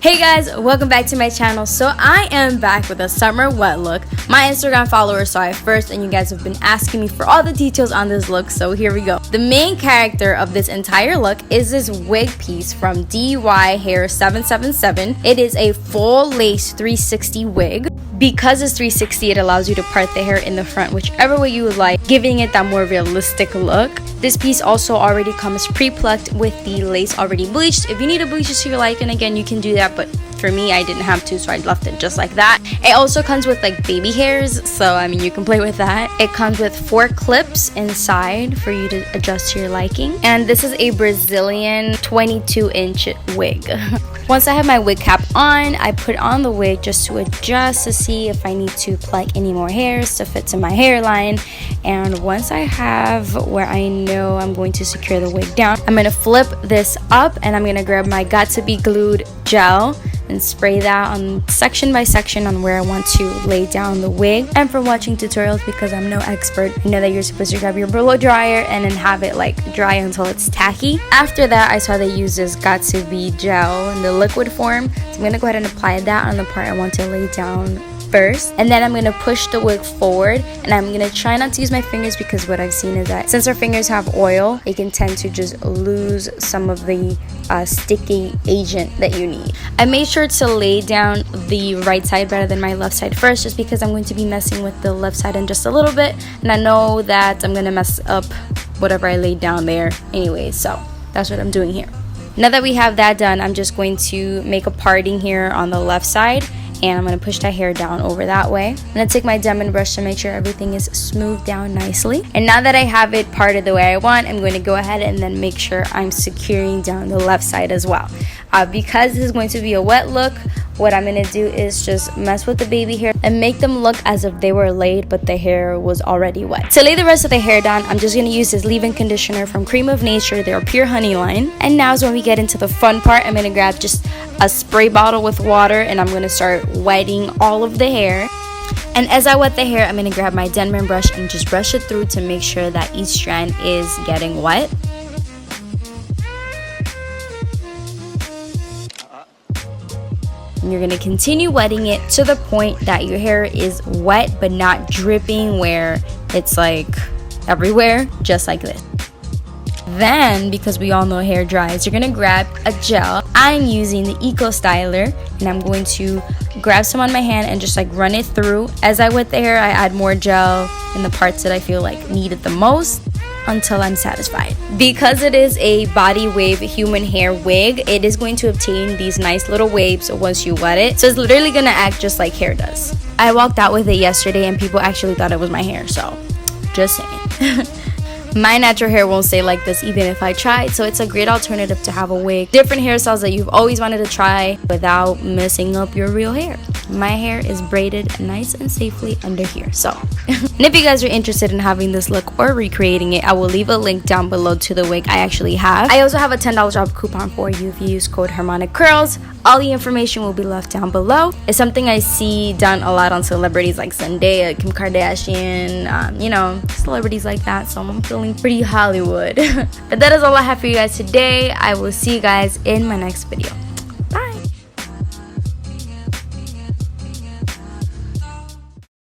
Hey guys, welcome back to my channel. So I am back with a summer wet look. My Instagram followers saw it first and you guys have been asking me for all the details on this look, so here we go. The main character of this entire look is this wig piece from DYHAIR777. It is a full lace 360 wig. Because it's 360, it allows you to part the hair in the front whichever way you would like, giving it that more realistic look. This piece also already comes pre-plucked with the lace already bleached. If you need to bleach it to your liking, again, you can do that, but for me, I didn't have to, so I left it just like that. It also comes with like baby hairs, so I mean, you can play with that. It comes with 4 clips inside for you to adjust to your liking. And this is a Brazilian 22-inch wig. Once I have my wig cap on, I put on the wig just to adjust to see if I need to pluck any more hairs to fit to my hairline. And once I have where I know I'm going to secure the wig down, I'm going to flip this up and I'm going to grab my Got To Be Glued gel and spray that on section by section on where I want to lay down the wig. And for watching tutorials, because I'm no expert, I know that you're supposed to grab your blow dryer and then have it like dry until it's tacky. After that, I saw they use this Got To Be gel in the liquid form, so I'm gonna go ahead and apply that on the part I want to lay down first, and then I'm gonna push the wig forward, and I'm gonna try not to use my fingers because what I've seen is that since our fingers have oil, it can tend to just lose some of the sticky agent that you need. I made sure to lay down the right side better than my left side first, just because I'm going to be messing with the left side in just a little bit, and I know that I'm gonna mess up whatever I laid down there anyway, so that's what I'm doing here. Now that we have that done, I'm just going to make a parting here on the left side, and I'm going to push that hair down over that way. I'm going to take my Denman brush to make sure everything is smoothed down nicely. And now that I have it parted the way I want, I'm going to go ahead and then make sure I'm securing down the left side as well. Because this is going to be a wet look, what I'm going to do is just mess with the baby hair and make them look as if they were laid but the hair was already wet. To lay the rest of the hair down, I'm just going to use this leave-in conditioner from Creme of Nature, their Pure Honey line. And now is when we get into the fun part. I'm going to grab just a spray bottle with water and I'm going to start wetting all of the hair. And as I wet the hair, I'm going to grab my Denman brush and just brush it through to make sure that each strand is getting wet. And you're going to continue wetting it to the point that your hair is wet but not dripping where it's like everywhere, just like this. Then, because we all know hair dries, you're going to grab a gel. I'm using the Eco Styler and I'm going to grab some on my hand and just like run it through. As I wet the hair, I add more gel in the parts that I feel like need it the most until I'm satisfied. Because it is a body wave human hair wig, it is going to obtain these nice little waves once you wet it. So it's literally gonna act just like hair does. I walked out with it yesterday and people actually thought it was my hair, so just saying. My natural hair won't stay like this even if I tried, so it's a great alternative to have a wig. Different hairstyles that you've always wanted to try without messing up your real hair. My hair is braided nice and safely under here, so. And if you guys are interested in having this look or recreating it, I will leave a link down below to the wig I actually have. I also have a $10 off coupon for you if you use code Harmonicurls. All the information will be left down below. It's something I see done a lot on celebrities like Zendaya, Kim Kardashian, you know, celebrities like that, so I'm feeling pretty Hollywood. But that is all I have for you guys today. I will see you guys in my next video.